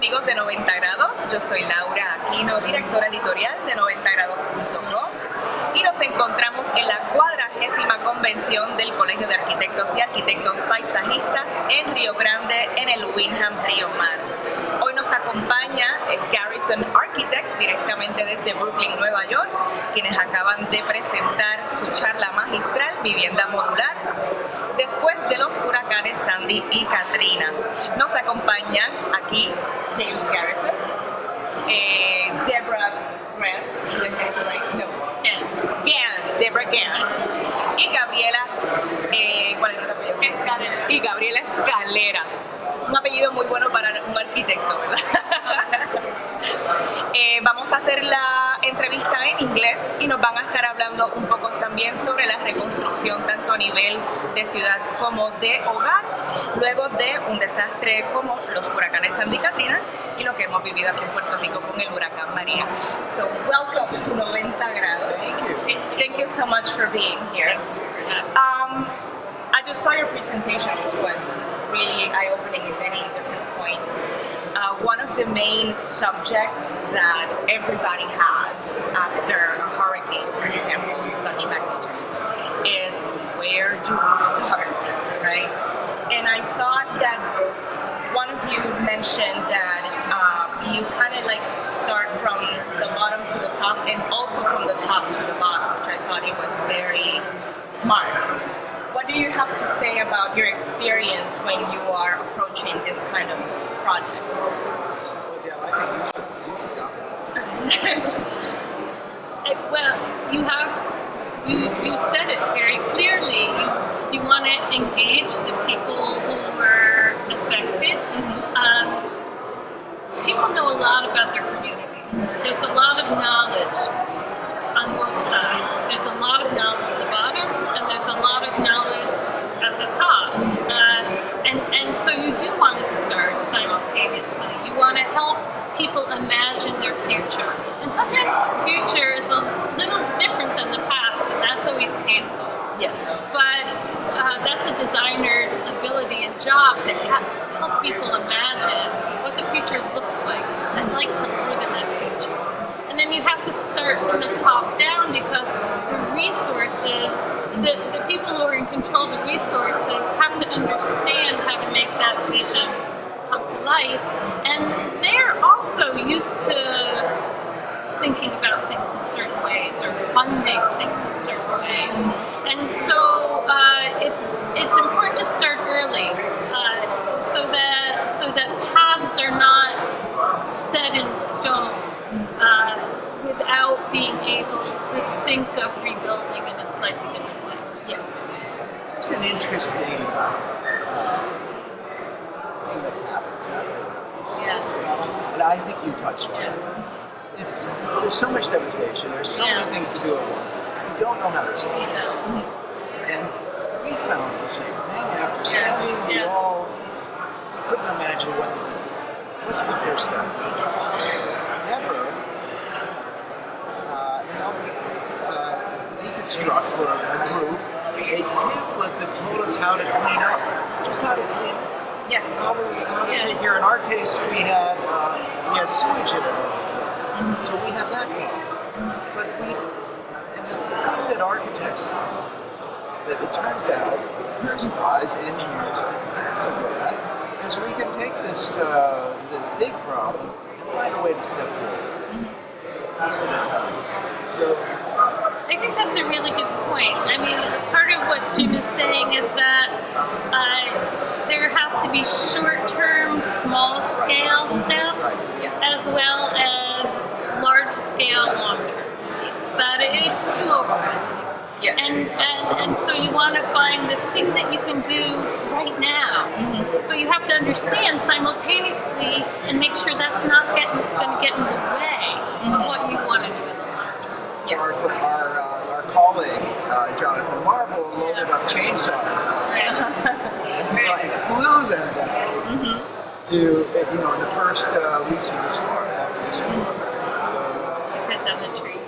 amigos de 90 grados, yo soy Laura Aquino, directora editorial de 90grados.com y nos encontramos en la 40ª convención del Colegio de Arquitectos y Arquitectos Paisajistas en Río Grande, en el Windham Río Mar. Hoy nos acompaña Garrison Architects directamente desde Brooklyn, Nueva York, quienes acaban de presentar su charla magistral Vivienda Modular después de los huracanes Sandy y Katrina. Nos acompañan aquí James Garrison, Deborah Gans, Deborah Gans y Gabriela, y Gabriela Escaleras. Un apellido muy bueno para un arquitecto. Vamos a hacer la entrevista en inglés y nos van a estar hablando un poco también sobre la reconstrucción tanto a nivel de ciudad como de hogar, luego de un desastre como los huracanes Sandy y Katrina y lo que hemos vivido aquí en Puerto Rico con el huracán María. So welcome to 90 grados. Thank you so much for being here. I just saw your presentation, which was really eye-opening in many different points. One of the main subjects that everybody has after a hurricane, for example, of such magnitude, is where do we start, right? And I thought that one of you mentioned that you kind of like start from the bottom to the top and also from the top to the bottom, which I thought it was very smart. What do you have to say about your experience when you are approaching this kind of projects? Well, yeah, I think you should go. Well, you said it very clearly. You want to engage the people who were affected. People know a lot about their communities. There's a lot of knowledge on both sides. There's a lot of knowledge at the bottom, and there's a lot of knowledge at the top. And so you do want to start simultaneously. You want to help people imagine their future. And sometimes the future is a little different than the past, and that's always painful. Yeah. But that's a designer's ability and job to help people imagine what the future looks like. What's it like to live in that future? And then you have to start from the top down because the resources, the people who are in control of the resources have to understand how to make that vision come to life. And they're also used to thinking about things in certain ways or funding things in certain ways. And so it's important to start early so that paths are not set in stone. Without being able to think of rebuilding in a slightly different way. Yeah. There's an interesting thing that happens after one of these storms, and I think you touched on it. There's so much devastation. There's so many things to do at once. You don't know how to solve it. And we found the same thing after Sandy. We couldn't imagine what's the first step. Deborah deconstruct for a group a pamphlet that told us how to clean up, just how to clean up. Yes. How to take care. In our case, we had sewage in it overflow, so we had that problem. But the thing that architects, that it turns out, their supplies, engineers, and some of that, is we can take this big problem and find a way to step forward, piece at a time. So. I think that's a really good point. I mean, part of what Jim is saying is that there have to be short-term, small-scale steps as well as large-scale, long-term steps. That it's too overwhelming. Yeah. And so you want to find the thing that you can do right now, but you have to understand simultaneously and make sure that's not going to get in the way of what you want to do in the long term. Yes. Our colleague Jonathan Marble loaded up chainsaws and flew them down to in the first weeks of the storm, after the storm. To cut down the trees.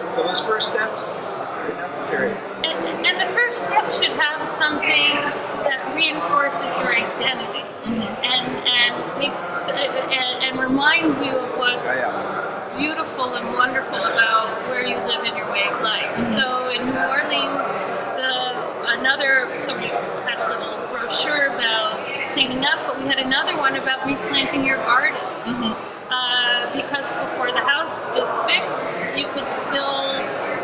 So those first steps are necessary. And the first step should have something that reinforces your identity. and reminds you of what's beautiful and wonderful about where you live in your way of life. So in New Orleans, so we had a little brochure about cleaning up, but we had another one about replanting your garden. Because before the house is fixed, you could still,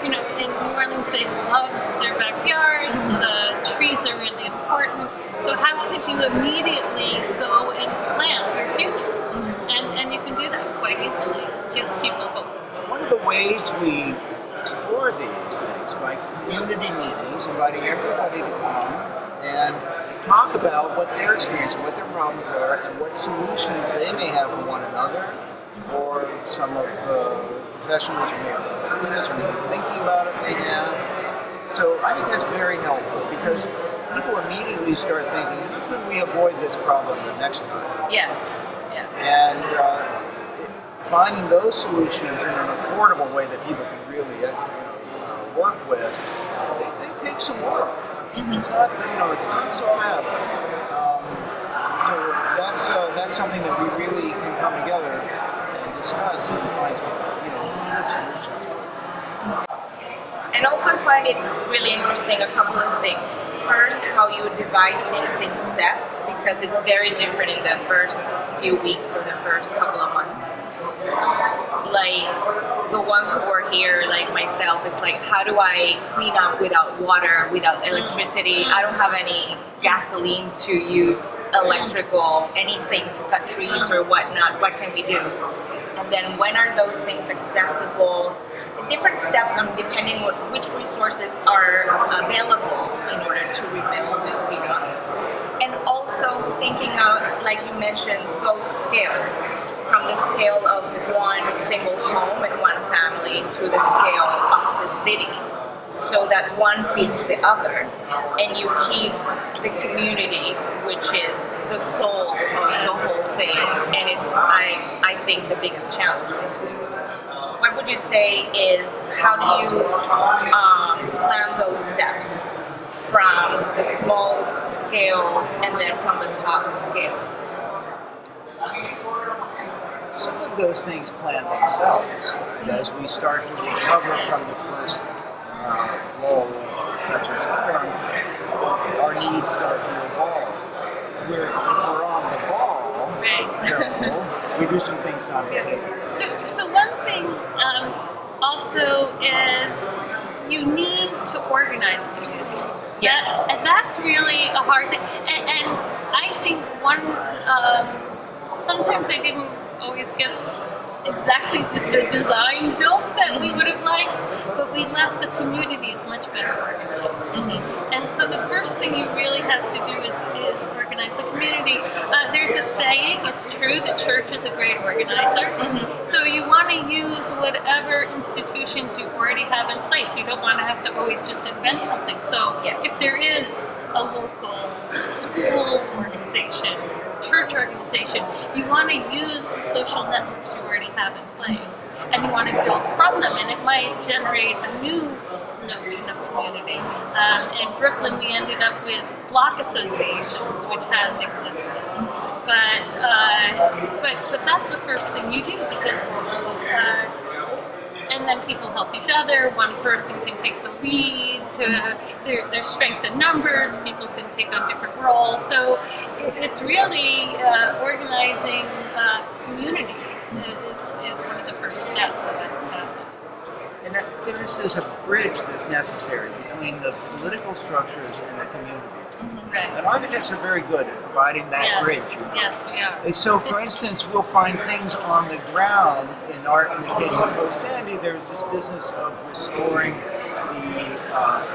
in New Orleans they love their backyards, the trees are really important. So how could you immediately go and plan your future? And you can do that quite easily. It gives people hope. So one of the ways we explore these things by community meetings, inviting everybody to come and talk about what their experience, what their problems are, and what solutions they may have for one another, or some of the professionals who may have been through this or maybe thinking about it may have. So I think that's very helpful because people immediately start thinking, how can we avoid this problem the next time? Yes. And finding those solutions in an affordable way that people can really work with, they take some work. It's not, it's not so fast. So that's something that we really can come together and discuss and find some, good solutions. And also I find it really interesting, a couple of things. First, how you divide things in steps, because it's very different in the first few weeks or the first couple of months. Like the ones who work here, like myself, it's like, how do I clean up without water, without electricity? I don't have any gasoline to use, electrical, anything to cut trees or whatnot. What can we do? And then when are those things accessible? Different steps on depending on which resources are available in order to rebuild and clean up. And also thinking of, like you mentioned, those scales, from the scale of one single home and one family to the scale of the city, so that one feeds the other, and you keep the community, which is the soul of the whole thing. And it's, I think, the biggest challenge. What would you say is, how do you plan those steps from the small scale and then from the top scale? Some of those things plan themselves. And as we start to recover from the first blow, such as storm, our needs start to evolve. If we're on the ball, we do some things simultaneously. So one thing also is you need to organize community. Yes. And that's really a hard thing. And I think sometimes I didn't always get exactly the design built that we would have liked, but we left the communities much better organized. And so the first thing you really have to do is organize the community. There's a saying, it's true, the church is a great organizer. So you want to use whatever institutions you already have in place. You don't want to have to always just invent something. So if there is a local school organization, church organization, you want to use the social networks you already have in place, and you want to build from them, and it might generate a new notion of community. In Brooklyn, we ended up with block associations, which hadn't existed. But that's the first thing you do, because and then people help each other. One person can take the lead. There's strength in numbers. People can take on different roles. So it's really organizing community is one of the first steps that has to happen. And there's a bridge that's necessary between the political structures and the community. Right. And architects are very good at providing that bridge. Yes, we are. And so, for instance, we'll find things on the ground. In the case of Post Sandy, there's this business of restoring the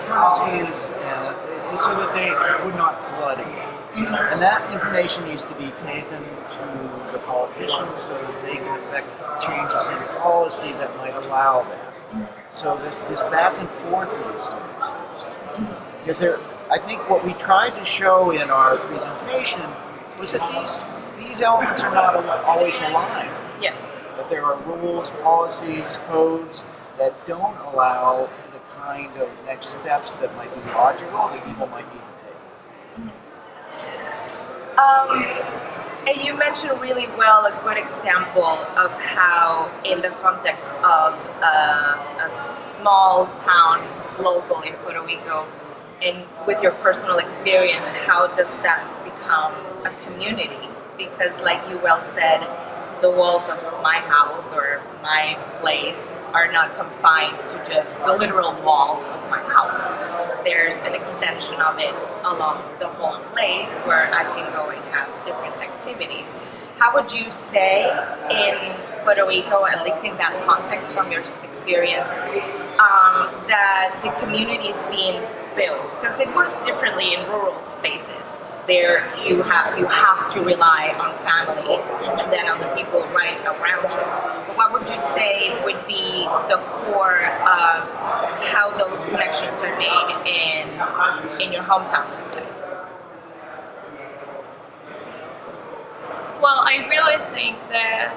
furnaces so that they would not flood again. And that information needs to be taken to the politicians so that they can effect changes in policy that might allow that. So this back and forth needs to exist. Because I think what we tried to show in our presentation was that these elements are not always aligned. Yeah. That there are rules, policies, codes that don't allow the kind of next steps that might be logical that people might need to take. And you mentioned really well a good example of how, in the context of a small town, local in Puerto Rico, and with your personal experience, how does that become a community? Because, like you well said, the walls of my house or my place are not confined to just the literal walls of my house. There's an extension of it along the whole place where I can go and have different activities. How would you say in Puerto Rico, at least in that context from your experience, that the community is being built? Because it works differently in rural spaces. There you have to rely on family and then on the people right around you. But what would you say would be the core of how those connections are made in your hometown, let's say? Well, I really think that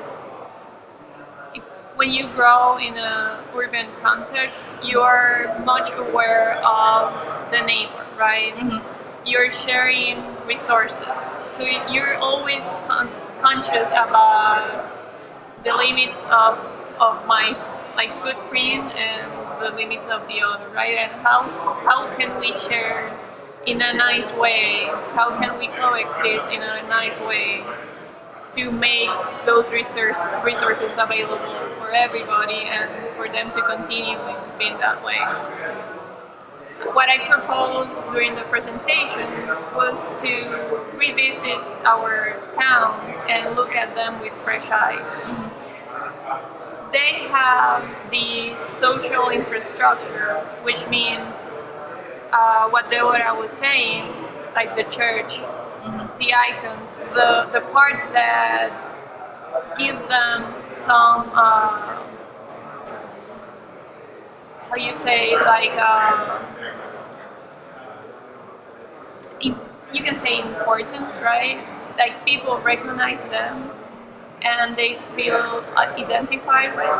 when you grow in an urban context, you're much aware of the neighbor, right? Mm-hmm. You're sharing resources, so you're always conscious about the limits of my footprint and the limits of the other, right? And how can we share in a nice way? How can we coexist in a nice way to make those resources available for everybody and for them to continue being that way? What I proposed during the presentation was to revisit our towns and look at them with fresh eyes. They have the social infrastructure, which means what Deborah was saying, like the church, the icons, the parts that give them some, how you say, like, you can say importance, right? Like people recognize them and they feel identified with.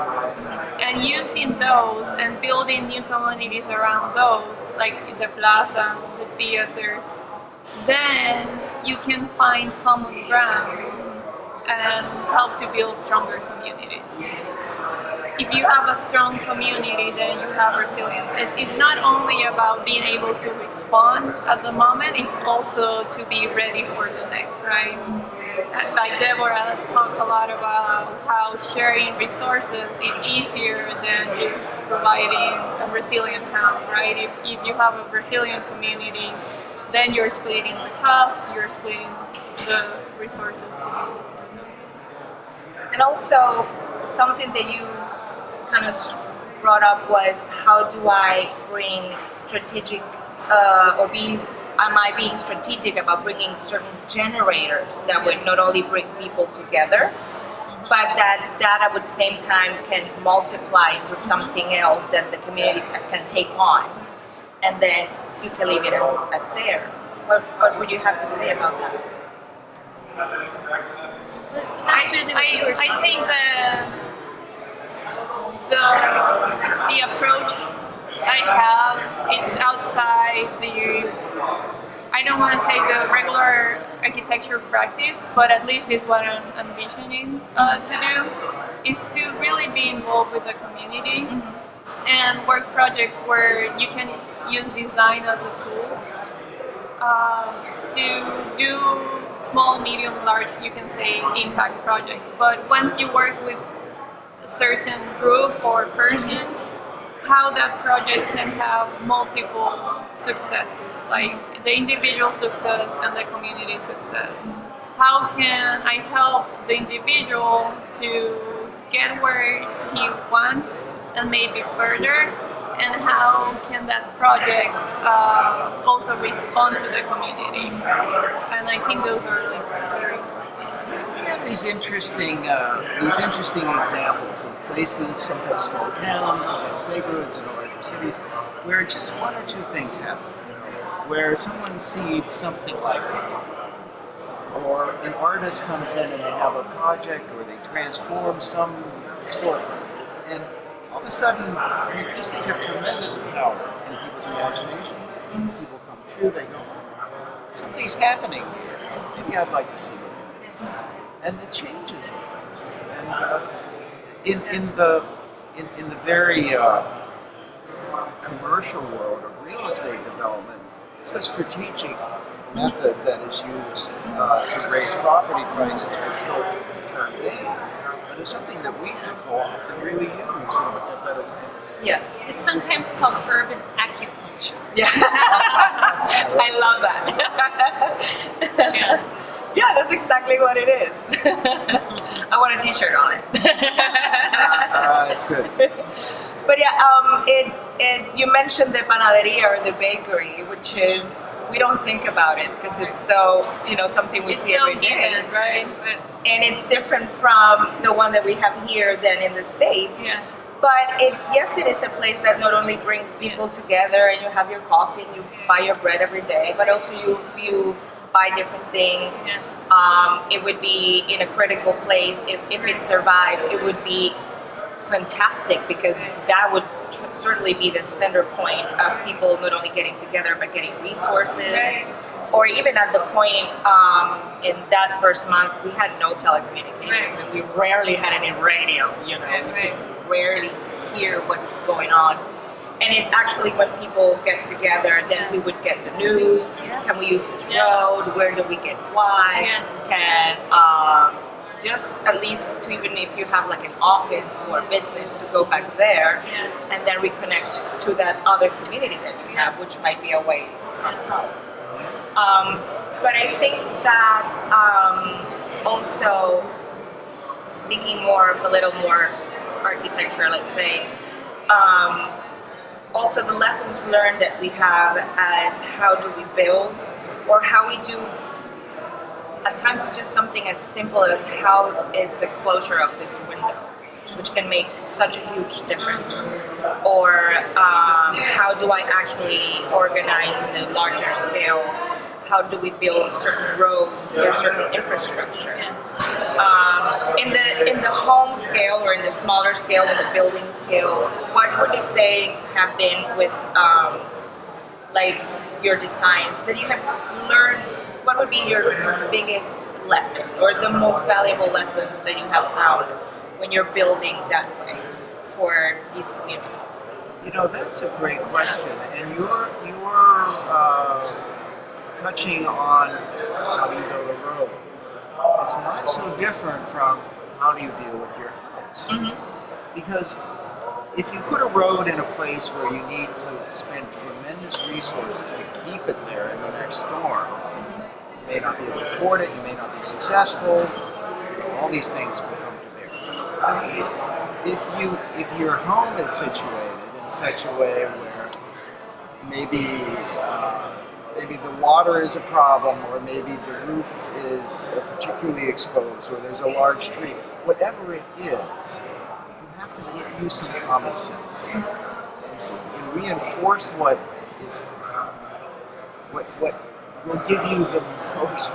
And using those and building new communities around those, like the plaza, the theaters, then you can find common ground and help to build stronger communities. If you have a strong community, then you have resilience. It's not only about being able to respond at the moment, it's also to be ready for the next, right? Like Deborah talked a lot about how sharing resources is easier than just providing a resilient house, right? If you have a resilient community, then you're splitting the cost, you're splitting the resources. And also, something that you kind of brought up was, how do I bring strategic, am I being strategic about bringing certain generators that would not only bring people together, but that at the same time can multiply into something else that the community can take on, and then you can leave it at there. What would you have to say about that? I think that the approach I have, it's outside I don't want to say the regular architecture practice, but at least it's what I'm envisioning to do, is to really be involved with the community and work projects where you can use design as a tool to do small, medium, large, you can say, impact projects. But once you work with a certain group or person, how that project can have multiple successes, like the individual success and the community success. How can I help the individual to get where he wants and maybe further? And how can that project also respond to the community? And I think those are really very important. We have these interesting examples of places, sometimes small towns, sometimes neighborhoods in larger cities, where just one or two things happen. Where someone seeds something like that, or an artist comes in and they have a project, or they transform some storefront, and all of a sudden, these things have tremendous power in people's imaginations. People come through, they go, oh, something's happening here. maybe I'd like to see what that is. And the changes of this. And in the very commercial world of real estate development, it's a strategic method that is used to raise property prices for short-term gain. But it's something that we can co-op and really use in a better way. Yeah. It's sometimes called urban acupuncture. Yeah. I love that. Yeah. Yeah, that's exactly what it is. I want a t-shirt on it. It's good. But yeah, you mentioned the panaderia or the bakery, which is, we don't think about it because it's so, something we It's see so every day. given, right? But And it's different from the one that we have here than in the States. yeah. But yes, it is a place that not only brings people together and you have your coffee and you buy your bread every day, but also you buy different things. Yeah. It would be in a critical place. If it survives, it would be fantastic because that would certainly be the center point of people not only getting together but getting resources. Right. Or even at the point in that first month, we had no telecommunications, Right. and we rarely had any radio. Right. We could rarely hear what's going on. And it's actually when people get together, then we would get the news. Yeah. Can we use this Yeah. road? Where do we get what? Yeah. Can just at least to, even if you have like an office or a business, to go back there Yeah. and then reconnect to that other community that you have, which might be away from home. But I think that also, speaking more of a little more architecture, let's say, also the lessons learned that we have as how do we build, or how we do, at times it's just something as simple as how is the closure of this window, which can make such a huge difference. Or how do I actually organize in a larger scale? How do we build certain roads or certain infrastructure? In the home scale or in the smaller scale, in the building scale, what would you say have been with like your designs that you have learned? What would be your biggest lesson or the most valuable lessons that you have found when you're building that way for these communities? That's a great question, and you're touching on how do you build a road. It's not so different from how do you deal with your house. Mm-hmm. Because if you put a road in a place where you need to spend tremendous resources to keep it there in the next storm, you may not be able to afford it, you may not be successful, all these things will come to bear. If your home is situated in such a way where maybe the water is a problem, or maybe the roof is particularly exposed, or there's a large tree, whatever it is, you have to use some common sense and reinforce what will give you the most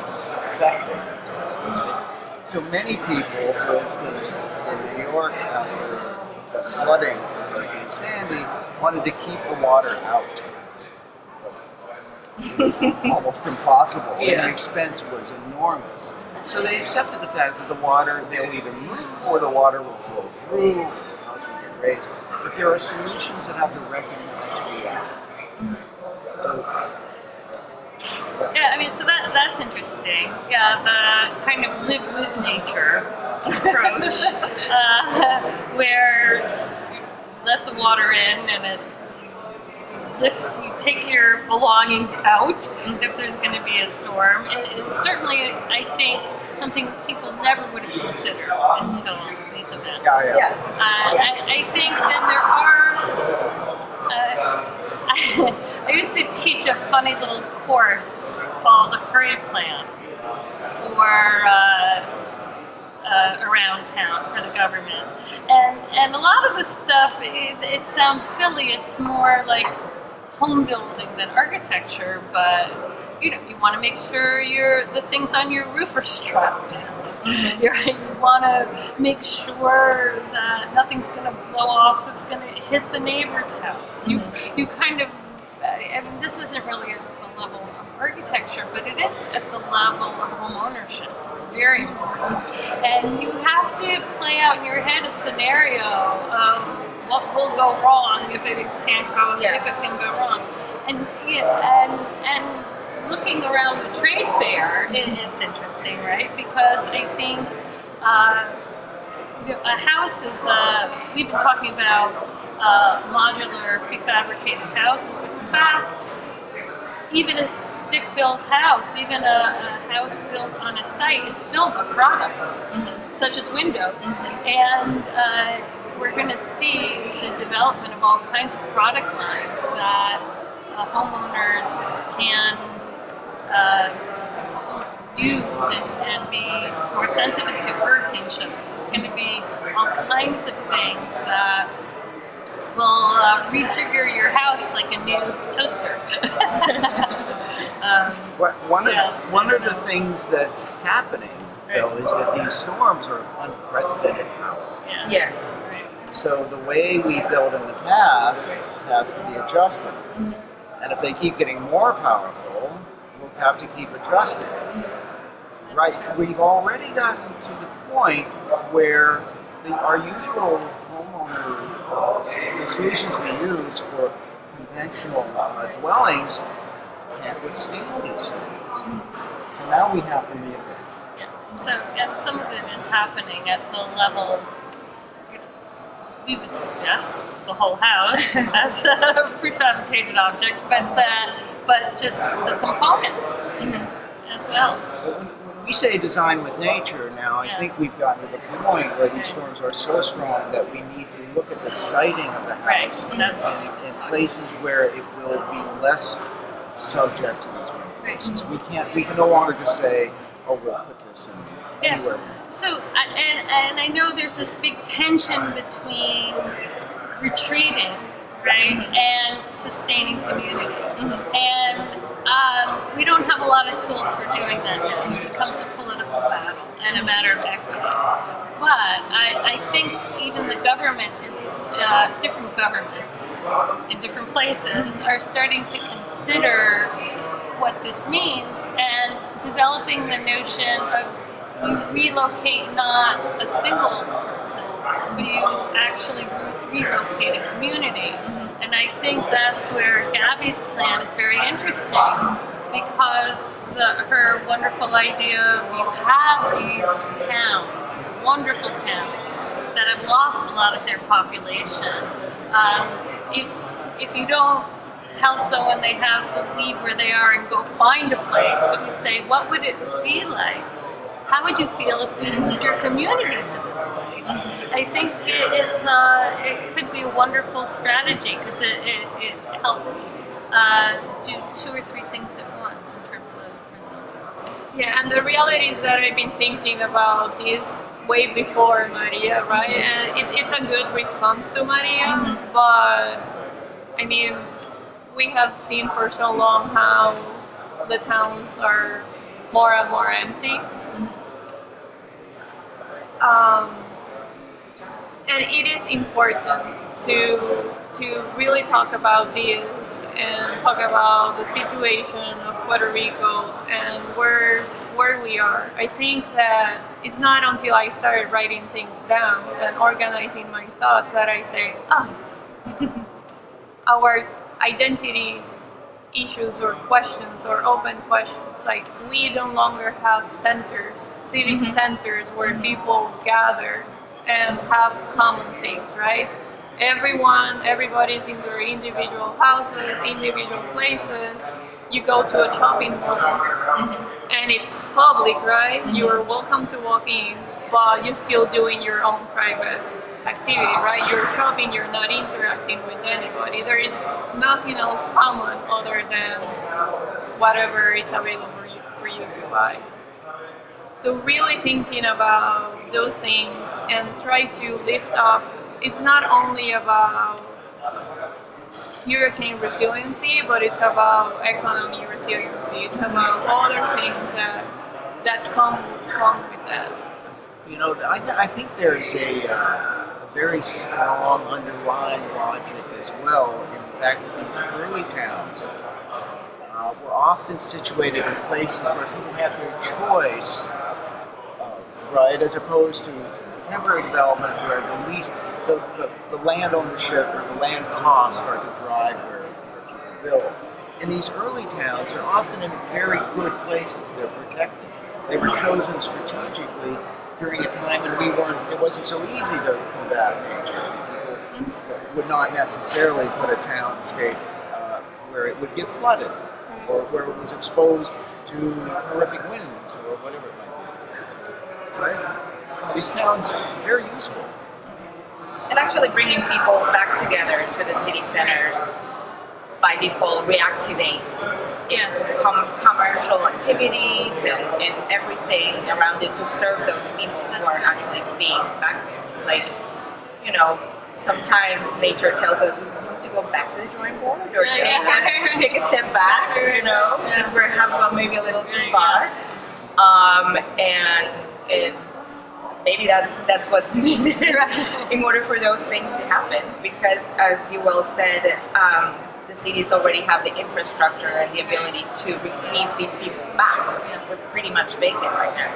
effectiveness. Right? So many people, for instance, in New York after the flooding from Hurricane Sandy, wanted to keep the water out. It was almost impossible, and the expense was enormous. So they accepted the fact that the water, they'll either move or the water will flow through, the house will get raised. But there are solutions that have to recognize reality. So, Yeah, I mean, so that's interesting. Yeah, the kind of live with nature approach, where you let the water in and you take your belongings out if there's going to be a storm. It is certainly, I think, something people never would have considered until these events. I think then there are. I used to teach a funny little course called the Hurry Plan for around town for the government, and a lot of the stuff it sounds silly. It's more like home building than architecture, but you want to make sure the things on your roof are strapped down. You want to make sure that nothing's going to blow off that's going to hit the neighbor's house. You kind of, I mean, this isn't really a level of architecture, but it is at the level of home ownership. It's very important. And you have to play out in your head a scenario of what will go wrong if it can go wrong. And looking around the trade fair, it's interesting, right? Because I think a house is, we've been talking about modular prefabricated houses, but in fact, even a stick-built house, even a house built on a site is filled with products, such as windows. And we're going to see the development of all kinds of product lines that homeowners can use and be more sensitive to hurricane shutters. There's going to be all kinds of things that will rejigger your house like a new toaster. One of the things that's happening, though, is that these storms are unprecedented power. Yeah. Yes. Right. So the way we built in the past has to be adjusted. And if they keep getting more powerful, we'll have to keep adjusting. Right, we've already gotten to the point where our usual homeowner solutions we use for conventional dwellings can't withstand these storms. So now we have to reinvent. Yeah. So, and some of it is happening at the level. We would suggest the whole house as a prefabricated object, but just the components as well. When we say design with nature now, I think we've gotten to the point where these storms are so strong that we need to look at the siting of the house in places where it will be less subject to these renovations. We can no longer just say, oh, we'll put this in anywhere. So, and I know there's this big tension between retreating, right, and sustaining community. And we don't have a lot of tools for doing that yet. It becomes a political battle and a matter of equity. But I think even the government is, different governments in different places are starting to consider what this means and developing the notion of you relocate not a single person, but you actually relocate a community. And I think that's where Gabby's plan is very interesting, because her wonderful idea of you have these towns, these wonderful towns that have lost a lot of their population. If you don't tell someone they have to leave where they are and go find a place, but you say, what would it be like? How would you feel if we moved your community to this place? I think it could be a wonderful strategy, because it helps do 2 or 3 things at once in terms of resilience. Yeah, and the reality is that I've been thinking about this way before Maria, right? And it's a good response to Maria, but I mean, we have seen for so long how the towns are more and more empty. And it is important to really talk about this and talk about the situation of Puerto Rico and where we are. I think that it's not until I started writing things down and organizing my thoughts that I say, our identity issues or questions or open questions, like we no longer have centers, civic centers where people gather and have common things, right? Everybody's in their individual houses, individual places. You go to a shopping mall and it's public, right? You're welcome to walk in, but you're still doing your own private activity, right? You're shopping, you're not interacting with anybody. There is nothing else common other than whatever is available for you to buy. So really thinking about those things and try to lift up, it's not only about hurricane resiliency, but it's about economy resiliency. It's about other things that come with that. You know, I think there's a very strong underlying logic as well in the fact that these early towns were often situated in places where people had their choice, right, as opposed to contemporary development where the land ownership or the land costs start to drive where people build. In these early towns, they're often in very good places. They're protected. They were chosen strategically during a time when it wasn't so easy to combat nature. People would not necessarily put a townscape where it would get flooded or where it was exposed to horrific winds or whatever it might be. So these towns are very useful. And actually bringing people back together into the city centers by default reactivates its commercial activities and everything around it to serve those people who are actually being back there. It's like, you know, sometimes nature tells us to go back to the drawing board or take a step back, you know, because we have gone maybe a little too far. And maybe that's what's needed in order for those things to happen. Because as you well said, the cities already have the infrastructure and the ability to receive these people back. We're pretty much vacant right now.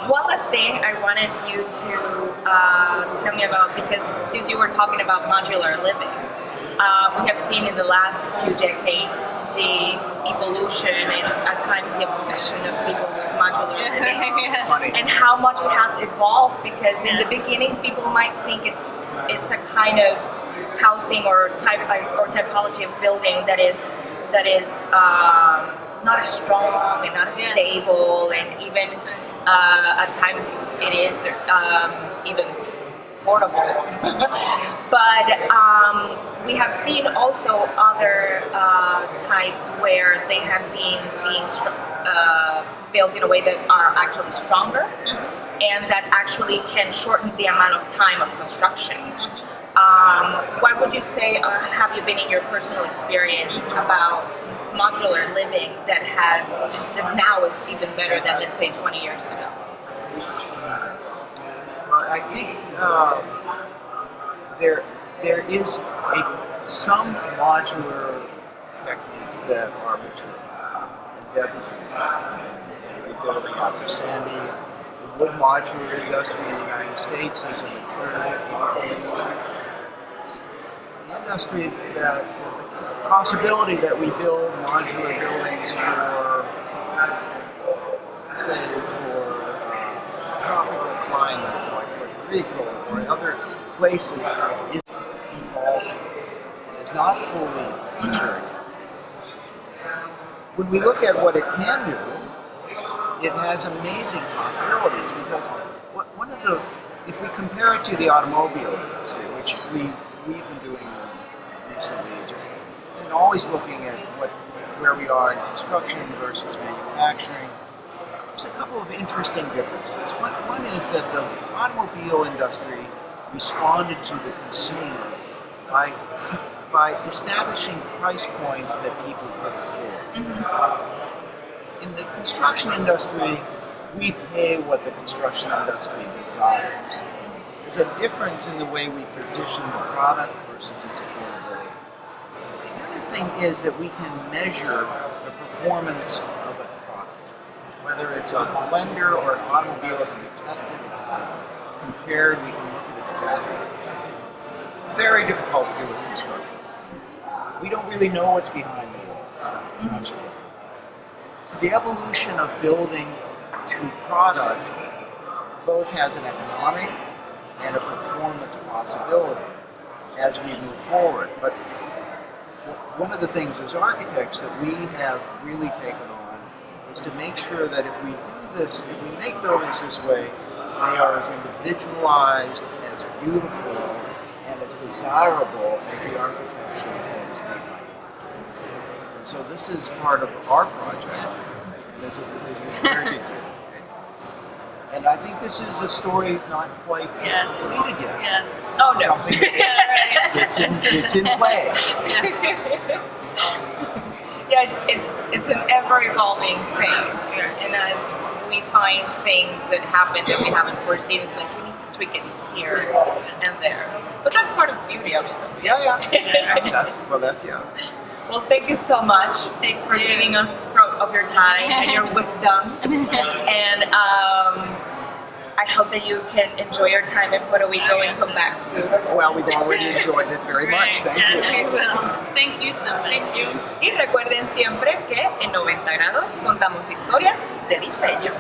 One last thing I wanted you to tell me about, because since you were talking about modular living, we have seen in the last few decades the evolution and at times the obsession of people with modular living and how much it has evolved, because in the beginning people might think it's a kind of housing or typology of building that is not as strong and not as stable, and even at times it is even portable. But we have seen also other types where they have been built in a way that are actually stronger and that actually can shorten the amount of time of construction. What would you say have you been in your personal experience about modular living that now is even better than, let's say, 20 years ago? Well, I think there is some modular techniques that are mature. And Deborah and rebuilding after Sandy, the wood modular industry in the United States is a mature industry. The industry, the possibility that we build modular buildings for, say, for tropical climates like Puerto Rico or other places is evolving. It's not fully mature. When we look at what it can do, it has amazing possibilities, because if we compare it to the automobile industry, which we've been doing recently, just always looking at where we are in construction versus manufacturing, there's a couple of interesting differences. One is that the automobile industry responded to the consumer by establishing price points that people could afford. In the construction industry, we pay what the construction industry desires. There's a difference in the way we position the product versus its affordability. The other thing is that we can measure the performance of a product. Whether it's a blender or an automobile, it can be tested, compared, we can look at its value. Very difficult to do with construction. We don't really know what's behind the walls, much of it. So the evolution of building to product both has an economic and a performance possibility as we move forward. But one of the things as architects that we have really taken on is to make sure that if we do this, if we make buildings this way, they are as individualized, as beautiful, and as desirable as the architecture that is made by you. And so this is part of our project, and is a very big deal. And I think this is a story not quite completed yet. Yes. Oh no. Something it's in play. It's an ever evolving thing, and as we find things that happen that we haven't foreseen, it's like we need to tweak it here and there. But that's part of the beauty of it. Yeah. That's. Well, thank you so much Thank for you. giving us of your time and your wisdom. And I hope that you can enjoy your time in Puerto Rico and come back soon. Well, we've already enjoyed it very much. Thank you. Yeah, we will. Thank you so much. Thank you. Y recuerden siempre que en 90 grados contamos historias de diseño.